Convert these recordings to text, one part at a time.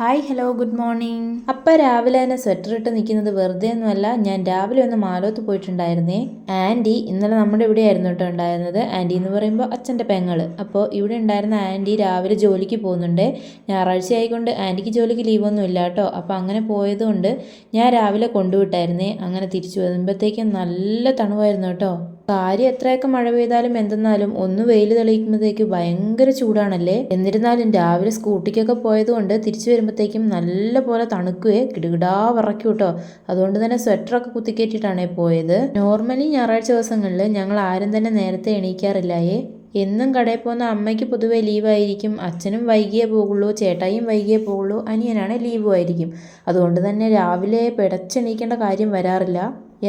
Hi hello good morning. അപ്പം രാവിലെ തന്നെ സ്വെറ്റർ ഇട്ട് നിൽക്കുന്നത് വെറുതെ ഒന്നുമല്ല. ഞാൻ രാവിലെ ഒന്ന് മാലോത്ത് പോയിട്ടുണ്ടായിരുന്നേ. ആൻറ്റി ഇന്നലെ നമ്മുടെ ഇവിടെ ആയിരുന്നു കേട്ടോ ഉണ്ടായിരുന്നത്. ആൻറ്റി എന്ന് പറയുമ്പോൾ അച്ഛൻ്റെ പെങ്ങള്. അപ്പോൾ ഇവിടെ ഉണ്ടായിരുന്ന ആൻറ്റി രാവിലെ ജോലിക്ക് പോകുന്നുണ്ട്. ഞായറാഴ്ച ആയിക്കൊണ്ട് ആൻറ്റിക്ക് ജോലിക്ക് ലീവൊന്നും ഇല്ല കേട്ടോ. അപ്പോൾ അങ്ങനെ പോയതുകൊണ്ട് ഞാൻ രാവിലെ കൊണ്ടുവിട്ടായിരുന്നേ. അങ്ങനെ തിരിച്ചു വരുമ്പോഴത്തേക്കും നല്ല തണുവായിരുന്നു കേട്ടോ. കാര്യം എത്രയൊക്കെ മഴ പെയ്താലും എന്തെന്നാലും ഒന്ന് വെയിൽ തെളിയിക്കുമ്പോഴത്തേക്ക് ഭയങ്കര ചൂടാണല്ലേ. എന്നിരുന്നാലും രാവിലെ സ്കൂട്ടിക്കൊക്കെ പോയതുകൊണ്ട് തിരിച്ചു വരുമ്പോഴത്തേക്കും നല്ല പോലെ തണുക്കുകയെ കിടുകിടാ വിറയ്ക്കും കേട്ടോ. അതുകൊണ്ട് തന്നെ സ്വെറ്ററൊക്കെ കുത്തിക്കേറ്റിട്ടാണ് പോയത്. നോർമലി ഞായറാഴ്ച ദിവസങ്ങളിൽ ഞങ്ങൾ ആരും തന്നെ നേരത്തെ എണീക്കാറില്ലായേ. എന്നും കടയിൽ പോകുന്ന അമ്മയ്ക്ക് പൊതുവെ ലീവായിരിക്കും. അച്ഛനും വൈകിയേ പോകുള്ളൂ, ചേട്ടായിയും വൈകിയേ പോകുള്ളൂ, അനിയനാണ് ലീവും ആയിരിക്കും. അതുകൊണ്ട് തന്നെ രാവിലെ പിടച്ചെണീക്കേണ്ട കാര്യം വരാറില്ല.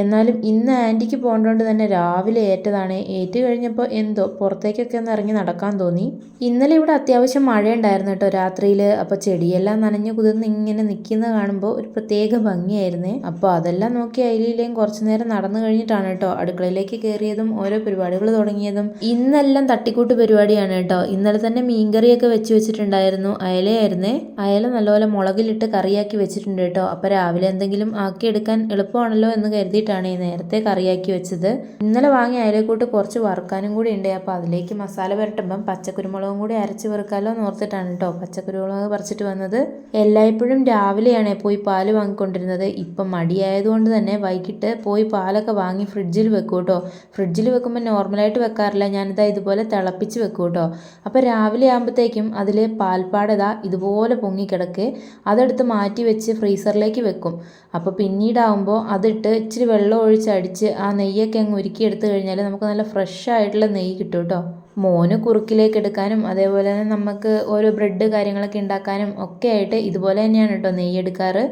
എന്നാലും ഇന്ന് ആൻറ്റിക്ക് പോകേണ്ടതുകൊണ്ട് തന്നെ രാവിലെ ഏറ്റതാണ്. ഏറ്റ് കഴിഞ്ഞപ്പോൾ എന്തോ പുറത്തേക്കൊക്കെ ഒന്ന് ഇറങ്ങി നടക്കാൻ തോന്നി. ഇന്നലെ ഇവിടെ അത്യാവശ്യം മഴയുണ്ടായിരുന്നു കേട്ടോ രാത്രിയിൽ. അപ്പോൾ ചെടിയെല്ലാം നനഞ്ഞു കുതിർന്ന് ഇങ്ങനെ നിൽക്കുന്നത് കാണുമ്പോൾ ഒരു പ്രത്യേക ഭംഗിയായിരുന്നേ. അപ്പോൾ അതെല്ലാം നോക്കി അയിലേയും കുറച്ചു നേരം നടന്നു കഴിഞ്ഞിട്ടാണ് കേട്ടോ അടുക്കളയിലേക്ക് കയറിയതും ഓരോ പരിപാടികൾ തുടങ്ങിയതും. ഇന്നെല്ലാം തട്ടിക്കൂട്ട് പരിപാടിയാണ് കേട്ടോ. ഇന്നലെ തന്നെ മീൻകറിയൊക്കെ വെച്ചിട്ടുണ്ടായിരുന്നു. അയലയായിരുന്നേ. അയല നല്ലപോലെ മുളകിലിട്ട് കറിയാക്കി വെച്ചിട്ടുണ്ട് കേട്ടോ. അപ്പോൾ രാവിലെ എന്തെങ്കിലും ആക്കിയെടുക്കാൻ എളുപ്പമാണല്ലോ എന്ന് കരുതി നേരത്തെ കറിയാക്കി വെച്ചത്. ഇന്നലെ വാങ്ങിയ അയലക്കൂട്ട് കുറച്ച് വറുക്കാനും കൂടി ഉണ്ട്. അപ്പോൾ അതിലേക്ക് മസാല പുരട്ടുമ്പം പച്ചക്കുരുമുളകും കൂടി അരച്ച് വെറുക്കാമല്ലോ എന്ന് ഓർത്തിട്ടാണ് കേട്ടോ പച്ചക്കുരുമുളക് പറിച്ചിട്ട് വന്നത്. എല്ലായ്പ്പോഴും രാവിലെയാണ് പോയി പാല് വാങ്ങിക്കൊണ്ടിരുന്നത്. ഇപ്പം മടിയായതുകൊണ്ട് തന്നെ വൈകിട്ട് പോയി പാലൊക്കെ വാങ്ങി ഫ്രിഡ്ജിൽ വെക്കും കേട്ടോ. ഫ്രിഡ്ജിൽ വെക്കുമ്പോൾ നോർമലായിട്ട് വെക്കാറില്ല, ഞാനിതാ ഇതുപോലെ തിളപ്പിച്ച് വെക്കും കേട്ടോ. അപ്പോൾ രാവിലെ ആകുമ്പോഴത്തേക്കും അതിൽ പാൽപ്പാടതാ ഇതുപോലെ പൊങ്ങിക്കിടക്ക്. അതെടുത്ത് മാറ്റി വെച്ച് ഫ്രീസറിലേക്ക് വെക്കും. അപ്പോൾ പിന്നീടാവുമ്പോൾ അതിട്ട് ഇച്ചിരി വെള്ളം ഒഴിച്ചടിച്ച് ആ നെയ്യൊക്കെ അങ്ങ് ഉരുക്കിയെടുത്ത് കഴിഞ്ഞാൽ നമുക്ക് നല്ല ഫ്രഷ് ആയിട്ടുള്ള നെയ്യ് കിട്ടും കേട്ടോ. മോന് കുറുക്കിലേക്ക് എടുക്കാനും അതേപോലെ തന്നെ നമുക്ക് ഓരോ ബ്രെഡ് കാര്യങ്ങളൊക്കെ ഉണ്ടാക്കാനും ഒക്കെ ആയിട്ട് ഇതുപോലെ തന്നെയാണ് കേട്ടോ നെയ്യ് എടുക്കാറ്.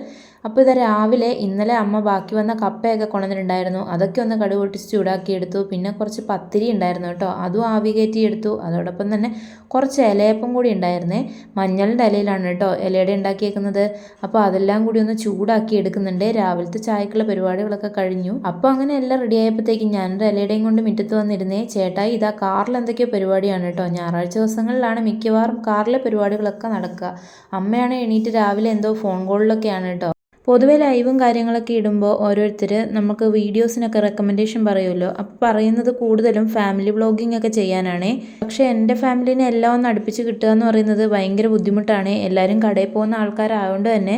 അപ്പോൾ ഇത് രാവിലെ ഇന്നലെ അമ്മ ബാക്കി വന്ന കപ്പയൊക്കെ കൊണ്ടുവന്നിട്ടുണ്ടായിരുന്നു. അതൊക്കെ ഒന്ന് കടുക് പൊട്ടിച്ച് ചൂടാക്കി എടുത്തു. പിന്നെ കുറച്ച് പത്തിരി ഉണ്ടായിരുന്നു കേട്ടോ, അതും ആവി കയറ്റി എടുത്തു. അതോടൊപ്പം തന്നെ കുറച്ച് ഇലയപ്പം കൂടി ഉണ്ടായിരുന്നേ. മഞ്ഞളിൻ്റെ ഇലയിലാണ് കേട്ടോ ഇലയുടെ ഉണ്ടാക്കിയേക്കുന്നത്. അപ്പോൾ അതെല്ലാം കൂടി ഒന്ന് ചൂടാക്കി എടുക്കുന്നുണ്ട്. രാവിലത്തെ ചായക്കുള്ള പരിപാടികളൊക്കെ കഴിഞ്ഞു. അപ്പോൾ അങ്ങനെ എല്ലാം റെഡി ആയപ്പോഴത്തേക്കും ഞാനൊരു ഇലയുടെയും കൊണ്ട് മുറ്റത്ത് വന്നിരുന്നേ. ചേട്ടായി ഇതാ കാറിൽ എന്തൊക്കെയോ പരിപാടിയാണ് കേട്ടോ. ഞായറാഴ്ച ദിവസങ്ങളിലാണ് മിക്കവാറും കാറിലെ പരിപാടികളൊക്കെ നടക്കുക. അമ്മയാണ് എണീറ്റ് രാവിലെ എന്തോ ഫോൺ കോളിലൊക്കെയാണ് കേട്ടോ. പൊതുവെ ലൈവും കാര്യങ്ങളൊക്കെ ഇടുമ്പോൾ ഓരോരുത്തർ നമുക്ക് വീഡിയോസിനൊക്കെ റെക്കമെൻഡേഷൻ പറയുമല്ലോ. അപ്പോൾ പറയുന്നത് കൂടുതലും ഫാമിലി വ്ളോഗിങ് ഒക്കെ ചെയ്യാനാണേ. പക്ഷേ എൻ്റെ ഫാമിലിനെ എല്ലാം ഒന്ന് അടുപ്പിച്ച് കിട്ടുക എന്ന് പറയുന്നത് ഭയങ്കര ബുദ്ധിമുട്ടാണ്. എല്ലാവരും കടയിൽ പോകുന്ന ആൾക്കാരായതുകൊണ്ട് തന്നെ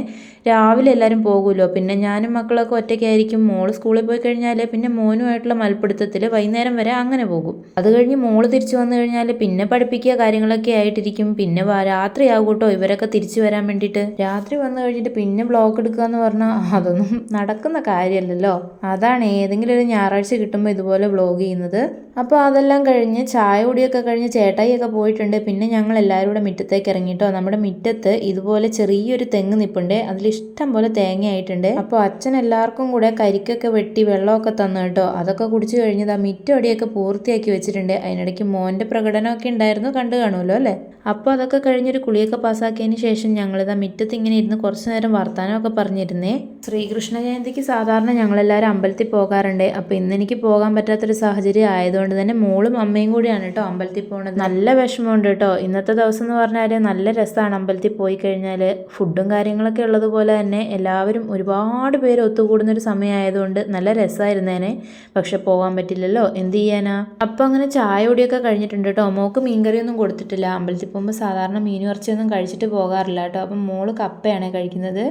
രാവിലെ എല്ലാവരും പോകുമല്ലോ. പിന്നെ ഞാനും മക്കളൊക്കെ ഒറ്റയ്ക്കായിരിക്കും. മോള് സ്കൂളിൽ പോയി കഴിഞ്ഞാൽ പിന്നെ മോനുമായിട്ടുള്ള മൽപ്പിടുത്തത്തിൽ വൈകുന്നേരം വരെ അങ്ങനെ പോകും. അത് കഴിഞ്ഞ് മോള് തിരിച്ചു വന്നു കഴിഞ്ഞാൽ പിന്നെ പഠിപ്പിക്കുക കാര്യങ്ങളൊക്കെ ആയിട്ടിരിക്കും. പിന്നെ രാത്രി ആകും കേട്ടോ ഇവരൊക്കെ തിരിച്ചു വരാൻ വേണ്ടിയിട്ട്. രാത്രി വന്നു കഴിഞ്ഞിട്ട് പിന്നെ വ്ളോഗ് എടുക്കുക എന്ന് പറഞ്ഞാൽ അതൊന്നും നടക്കുന്ന കാര്യമല്ലല്ലോ. അതാണ് ഏതെങ്കിലും ഒരു ഞായറാഴ്ച കിട്ടുമ്പോൾ ഇതുപോലെ വ്ളോഗ് ചെയ്യുന്നത്. അപ്പോൾ അതെല്ലാം കഴിഞ്ഞ് ചായ കുടിയൊക്കെ കഴിഞ്ഞ് ചേട്ടായിയൊക്കെ പോയിട്ടുണ്ട്. പിന്നെ ഞങ്ങൾ എല്ലാവരും കൂടെ മുറ്റത്തേക്ക് ഇറങ്ങിയിട്ടോ. നമ്മുടെ മുറ്റത്ത് ഇതുപോലെ ചെറിയൊരു തെങ്ങ് നിൽപ്പുണ്ട്. അതിൽ ഇഷ്ടം പോലെ തേങ്ങയായിട്ടുണ്ട്. അപ്പോൾ അച്ഛൻ എല്ലാവർക്കും കൂടെ കരിക്കൊക്കെ വെട്ടി വെള്ളമൊക്കെ തന്നു കേട്ടോ. അതൊക്കെ കുടിച്ചു കഴിഞ്ഞത് ആ മിറ്റടിയൊക്കെ പൂർത്തിയാക്കി വെച്ചിട്ടുണ്ട്. അതിനിടയ്ക്ക് മോൻ്റെ പ്രകടനമൊക്കെ ഉണ്ടായിരുന്നു, കണ്ടു കാണുമല്ലോ അല്ലേ. അപ്പോൾ അതൊക്കെ കഴിഞ്ഞൊരു കുളിയൊക്കെ പാസ്സാക്കിയതിന് ശേഷം ഞങ്ങളിതാ മുറ്റത്ത് ഇങ്ങനെ ഇരുന്ന് കുറച്ച് നേരം വർത്താനമൊക്കെ പറഞ്ഞിരുന്നേ. ശ്രീകൃഷ്ണ ജയന്തിക്ക് സാധാരണ ഞങ്ങളെല്ലാവരും അമ്പലത്തിൽ പോകാറുണ്ട്. അപ്പോൾ ഇന്ന് എനിക്ക് പോകാൻ പറ്റാത്തൊരു സാഹചര്യം ആയതുകൊണ്ട് തന്നെ മോളും അമ്മയും കൂടിയാണ് കേട്ടോ അമ്പലത്തിൽ പോകുന്നത്. നല്ല വിഷമമുണ്ട് കേട്ടോ. ഇന്നത്തെ ദിവസം എന്ന് പറഞ്ഞാൽ നല്ല രസമാണ് അമ്പലത്തിൽ പോയി കഴിഞ്ഞാൽ. ഫുഡും കാര്യങ്ങളൊക്കെ ഉള്ളതുപോലെ തന്നെ എല്ലാവരും ഒരുപാട് പേര് ഒത്തുകൂടുന്നൊരു സമയമായതുകൊണ്ട് നല്ല രസമായിരുന്നേനെ. പക്ഷെ പോകാൻ പറ്റില്ലല്ലോ, എന്ത് ചെയ്യാനാ. അപ്പോൾ അങ്ങനെ ചായ കുടിയൊക്കെ കഴിഞ്ഞിട്ടുണ്ട് കേട്ടോ. മോൾക്ക് മീൻകറിയൊന്നും കൊടുത്തിട്ടില്ല. അമ്പലത്തിൽ പോകുമ്പോൾ സാധാരണ മീൻ ഇറച്ചിയൊന്നും കഴിച്ചിട്ട് പോകാറില്ല കേട്ടോ. അപ്പം മോള് കപ്പയാണ് കഴിക്കുന്നത്.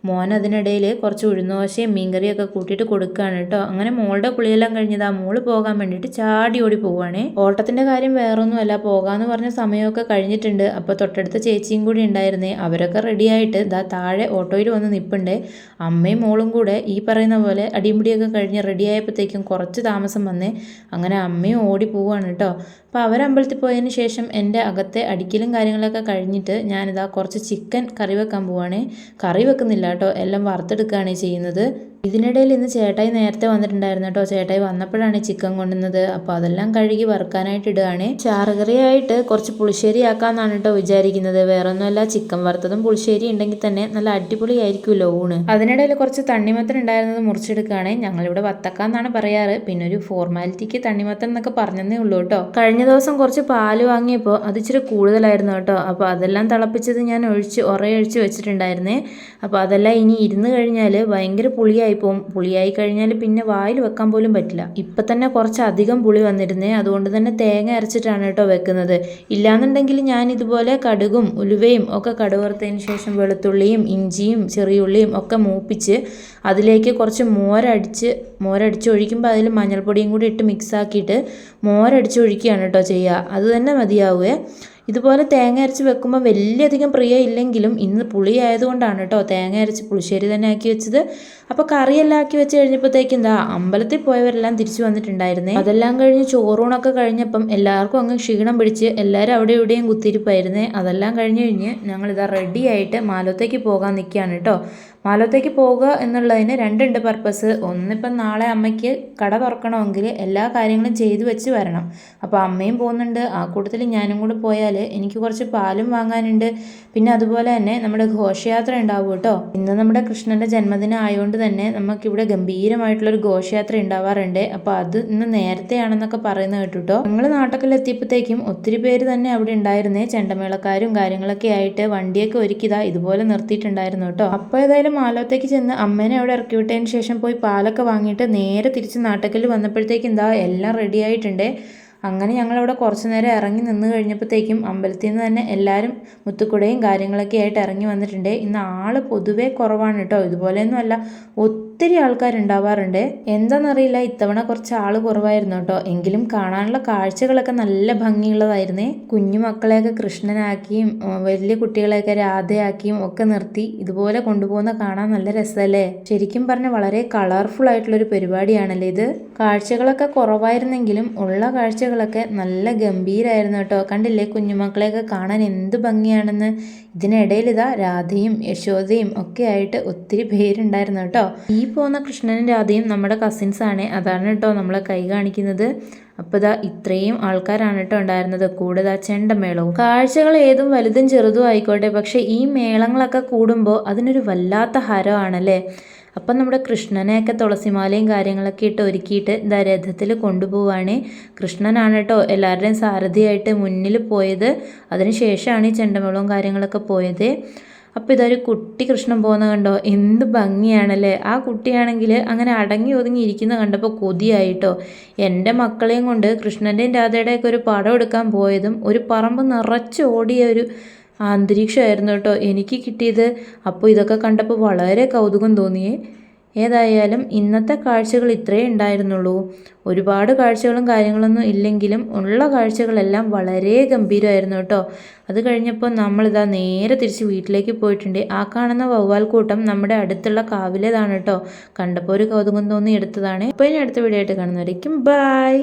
മോൻ അതിനിടയിൽ കുറച്ച് ഉഴുന്നുദോശയും മീൻകറിയൊക്കെ കൂട്ടിയിട്ട് കൊടുക്കുകയാണ് കേട്ടോ. അങ്ങനെ മോളുടെ കുളിയെല്ലാം കഴിഞ്ഞതാ മോള് പോകാൻ വേണ്ടിയിട്ട് ചാടി ഓടി പോവുകയാണേ. ഓട്ടത്തിൻ്റെ കാര്യം വേറൊന്നുമല്ല, പോകാമെന്ന് പറഞ്ഞ സമയമൊക്കെ കഴിഞ്ഞിട്ടുണ്ട്. അപ്പോൾ തൊട്ടടുത്ത ചേച്ചിയും കൂടി ഉണ്ടായിരുന്നേ. അവരൊക്കെ റെഡിയായിട്ട് ഇതാ താഴെ ഓട്ടോയിൽ വന്ന് നിൽപ്പുണ്ട്. അമ്മയും മോളും കൂടെ ഈ പറയുന്ന പോലെ അടിമുടിയൊക്കെ കഴിഞ്ഞ് റെഡിയായപ്പോഴത്തേക്കും കുറച്ച് താമസം വന്നേ. അങ്ങനെ അമ്മയും ഓടി പോവുകയാണ് കേട്ടോ. അപ്പോൾ അവരമ്പലത്തിൽ പോയതിന് ശേഷം എൻ്റെ അകത്തെ അടിക്കലും കാര്യങ്ങളൊക്കെ കഴിഞ്ഞിട്ട് ഞാനിതാ കുറച്ച് ചിക്കൻ കറി വെക്കാൻ പോവുകയാണേ. കറി വെക്കുന്നില്ല കേട്ടോ, എല്ലാം വറുത്തെടുക്കുകയാണ് ചെയ്യുന്നത്. ഇതിനിടയിൽ ഇന്ന് ചേട്ടായി നേരത്തെ വന്നിട്ടുണ്ടായിരുന്നു കേട്ടോ. ചേട്ടായി വന്നപ്പോഴാണ് ചിക്കൻ കൊണ്ടുവന്നത്. അപ്പോൾ അതെല്ലാം കഴുകി വറുക്കാനായിട്ട് ഇടുകയാണ്. ചാറുകറിയായിട്ട് കുറച്ച് പുളിശ്ശേരി ആക്കാമെന്നാണ് കേട്ടോ വിചാരിക്കുന്നത്. വേറെ ഒന്നുമല്ല, ചിക്കൻ വറുത്തതും പുളിശ്ശേരി ഉണ്ടെങ്കിൽ തന്നെ നല്ല അടിപൊളിയായിരിക്കുമല്ലോ ഊണ്. അതിനിടയിൽ കുറച്ച് തണ്ണിമത്തൻ ഉണ്ടായിരുന്നത് മുറിച്ചെടുക്കുകയാണ്. ഞങ്ങളിവിടെ വത്തക്ക എന്നാണ് പറയാറ്. പിന്നെ ഒരു ഫോർമാലിറ്റിക്ക് തണ്ണിമത്തൻ എന്നൊക്കെ പറഞ്ഞതേ ഉള്ളൂ കേട്ടോ. കഴിഞ്ഞ ദിവസം കുറച്ച് പാല് വാങ്ങിയപ്പോൾ അത് ഇച്ചിരി കൂടുതലായിരുന്നു കേട്ടോ. അപ്പോൾ അതെല്ലാം തിളപ്പിച്ചത് ഞാൻ ഒഴിച്ച് വെച്ചിട്ടുണ്ടായിരുന്നേ. അപ്പോൾ അതെല്ലാം ഇനി ഇരുന്ന് കഴിഞ്ഞാൽ ഭയങ്കര പുളിയായി പോകും. പുളിയായി കഴിഞ്ഞാൽ പിന്നെ വായിൽ വെക്കാൻ പോലും പറ്റില്ല. ഇപ്പം തന്നെ കുറച്ച് അധികം പുളി വന്നിരുന്നേ, അതുകൊണ്ട് തന്നെ തേങ്ങ അരച്ചിട്ടാണ് കേട്ടോ വെക്കുന്നത്. ഇല്ലാന്നുണ്ടെങ്കിൽ ഞാൻ ഇതുപോലെ കടുകും ഉലുവയും ഒക്കെ കടുവറുത്തതിന് ശേഷം വെളുത്തുള്ളിയും ഇഞ്ചിയും ചെറിയുള്ളിയും ഒക്കെ മൂപ്പിച്ച് അതിലേക്ക് കുറച്ച് മോരടിച്ച് ഒഴിക്കുമ്പോൾ അതിൽ മഞ്ഞൾപ്പൊടിയും കൂടി ഇട്ട് മിക്സാക്കിയിട്ട് മോരടിച്ച് ഒഴിക്കുകയാണ് കേട്ടോ ചെയ്യുക. അത് തന്നെ മതിയാവുമേ. ഇതുപോലെ തേങ്ങ അരച്ച് വെക്കുമ്പോൾ വലിയധികം ഇല്ലെങ്കിലും ഇന്ന് പുളി ആയതുകൊണ്ടാണ് കേട്ടോ തേങ്ങ അരച്ച് പുളിശ്ശേരി തന്നെ ആക്കി വെച്ചത്. അപ്പോൾ കറിയെല്ലാം ആക്കി വെച്ച് കഴിഞ്ഞപ്പോഴത്തേക്കും അമ്പലത്തിൽ പോയവരെല്ലാം തിരിച്ചു വന്നിട്ടുണ്ടായിരുന്നേ. അതെല്ലാം കഴിഞ്ഞ് ചോറൂണൊക്കെ കഴിഞ്ഞപ്പം എല്ലാവർക്കും അങ്ങ് ക്ഷീണം പിടിച്ച് എല്ലാവരും അവിടെ ഇവിടെയും കുത്തിയിരിപ്പായിരുന്നേ. അതെല്ലാം കഴിഞ്ഞ് ഞങ്ങളിതാ റെഡി ആയിട്ട് മാലോത്തേക്ക് പോകാൻ നിൽക്കുകയാണ് കേട്ടോ. മാലോത്തേക്ക് പോകുക എന്നുള്ളതിന് രണ്ടുണ്ട് പർപ്പസ്. ഒന്നിപ്പം നാളെ അമ്മയ്ക്ക് കട തുറക്കണമെങ്കിൽ എല്ലാ കാര്യങ്ങളും ചെയ്തു വെച്ച് വരണം. അപ്പോൾ അമ്മയും പോകുന്നുണ്ട്, ആ കൂട്ടത്തിൽ ഞാനും കൂടെ പോയാൽ എനിക്ക് കുറച്ച് പാലും വാങ്ങാനുണ്ട്. പിന്നെ അതുപോലെ തന്നെ നമ്മുടെ ഘോഷയാത്ര ഉണ്ടാവും കേട്ടോ. ഇന്ന് നമ്മുടെ കൃഷ്ണൻ്റെ ജന്മദിനം ആയതുകൊണ്ട് തന്നെ നമുക്കിവിടെ ഗംഭീരമായിട്ടുള്ളൊരു ഘോഷയാത്ര ഉണ്ടാവാറുണ്ട്. അപ്പോൾ അത് ഇന്ന് നേരത്തെയാണെന്നൊക്കെ പറയുന്നത് കേട്ടു കേട്ടോ. ഞങ്ങൾ നാട്ടിലെത്തിയപ്പോഴത്തേക്കും ഒത്തിരി പേര് തന്നെ അവിടെ ഉണ്ടായിരുന്നേ. ചെണ്ടമേളക്കാരും കാര്യങ്ങളൊക്കെ ആയിട്ട് വണ്ടിയൊക്കെ ഒരുക്കിയതാ ഇതുപോലെ നിർത്തിയിട്ടുണ്ടായിരുന്നു കേട്ടോ. അപ്പോൾ ഏതായാലും മാലോത്തേക്ക് ചെന്ന് അമ്മേനെ അവിടെ ഇറക്കി വിട്ടതിന് ശേഷം പോയി പാലൊക്കെ വാങ്ങിയിട്ട് നേരെ തിരിച്ച് നാട്ടക്കൽ വന്നപ്പോഴത്തേക്കും എല്ലാം റെഡി ആയിട്ടുണ്ട്. അങ്ങനെ ഞങ്ങളവിടെ കുറച്ച് നേരം ഇറങ്ങി നിന്ന് കഴിഞ്ഞപ്പോഴത്തേക്കും അമ്പലത്തിൽ നിന്ന് തന്നെ എല്ലാവരും മുത്തുക്കുടയും കാര്യങ്ങളൊക്കെ ആയിട്ട് ഇറങ്ങി വന്നിട്ടുണ്ട്. ഇന്ന് ആള് പൊതുവേ കുറവാണ് കേട്ടോ. ഇതുപോലെയൊന്നും അല്ല, ഒത്തിരി ആൾക്കാരുണ്ടാവാറുണ്ട്. എന്താണെന്നറിയില്ല, ഇത്തവണ കുറച്ച് ആൾ കുറവായിരുന്നു കേട്ടോ. എങ്കിലും കാണാനുള്ള കാഴ്ചകളൊക്കെ നല്ല ഭംഗിയുള്ളതായിരുന്നേ. കുഞ്ഞു മക്കളെയൊക്കെ കൃഷ്ണനാക്കിയും വലിയ കുട്ടികളെയൊക്കെ രാധയാക്കിയും ഒക്കെ നിർത്തി ഇതുപോലെ കൊണ്ടുപോകുന്ന കാണാൻ നല്ല രസമല്ലേ. ശരിക്കും പറഞ്ഞാൽ വളരെ കളർഫുൾ ആയിട്ടുള്ളൊരു പരിപാടിയാണല്ലേ ഇത്. കാഴ്ചകളൊക്കെ കുറവായിരുന്നെങ്കിലും ഉള്ള കാഴ്ചകളൊക്കെ നല്ല ഗംഭീരമായിരുന്നു കേട്ടോ. കണ്ടില്ലേ കുഞ്ഞുമക്കളെയൊക്കെ കാണാൻ എന്ത് ഭംഗിയാണെന്ന്. ഇതിനിടയിൽ രാധയും യശോദയും ഒക്കെ ആയിട്ട് ഒത്തിരി പേരുണ്ടായിരുന്നു കേട്ടോ. ഈ പോകുന്ന കൃഷ്ണനും രാധയും നമ്മുടെ കസിൻസാണ്. അതാണ് കേട്ടോ നമ്മളെ കൈ കാണിക്കുന്നത്. അപ്പോൾ ഇത്രയും ആൾക്കാരാണ് കേട്ടോ ഉണ്ടായിരുന്നത്. കൂടെ ചെണ്ടമേളവും. കാഴ്ചകൾ ഏതും വലുതും ചെറുതും ആയിക്കോട്ടെ, പക്ഷേ ഈ മേളങ്ങളൊക്കെ കൂടുമ്പോൾ അതിനൊരു വല്ലാത്ത ഹരമാണല്ലേ. അപ്പം നമ്മുടെ കൃഷ്ണനെയൊക്കെ തുളസിമാലയും കാര്യങ്ങളൊക്കെ ഇട്ട് ഒരുക്കിയിട്ട് രഥത്തിൽ കൊണ്ടുപോവാണ്. കൃഷ്ണനാണ് കേട്ടോ എല്ലാവരുടെയും സാരഥിയായിട്ട് മുന്നിൽ പോയത്. അതിന് ശേഷമാണ് ഈ ചെണ്ടമേളവും കാര്യങ്ങളൊക്കെ പോയത്. അപ്പോൾ ഇതൊരു കുട്ടി കൃഷ്ണൻ പോകുന്ന കണ്ടോ, എന്ത് ഭംഗിയാണല്ലേ. ആ കുട്ടിയാണെങ്കിൽ അങ്ങനെ അടങ്ങി ഒതുങ്ങി ഇരിക്കുന്ന കണ്ടപ്പോൾ കൊതിയായിട്ടോ. എൻ്റെ മക്കളെയും കൊണ്ട് കൃഷ്ണൻ്റെയും രാധയുടെയൊക്കെ ഒരു പടം എടുക്കാൻ പോയതും ഒരു പറമ്പ് നിറച്ച് ഓടിയ ഒരു അന്തരീക്ഷമായിരുന്നു കേട്ടോ എനിക്ക് കിട്ടിയത്. അപ്പോൾ ഇതൊക്കെ കണ്ടപ്പോൾ വളരെ കൗതുകം തോന്നിയേ. ഏതായാലും ഇന്നത്തെ കാഴ്ചകൾ ഇത്രയേ ഉണ്ടായിരുന്നുള്ളൂ. ഒരുപാട് കാഴ്ചകളും കാര്യങ്ങളൊന്നും ഇല്ലെങ്കിലും ഉള്ള കാഴ്ചകളെല്ലാം വളരെ ഗംഭീരമായിരുന്നു കേട്ടോ. അത് കഴിഞ്ഞപ്പോൾ നമ്മളിതാ നേരെ തിരിച്ച് വീട്ടിലേക്ക് പോയിട്ടുണ്ട്. ആ കാണുന്ന വവ്വാൽ കൂട്ടം നമ്മുടെ അടുത്തുള്ള കാവിലേതാണ് കേട്ടോ. കണ്ടപ്പോൾ ഒരു കൗതുകം തോന്നി എടുത്തതാണ്. അപ്പോൾ ഇനി അടുത്ത വീഡിയോ ആയിട്ട് കാണുന്നവരേക്കും ബൈ.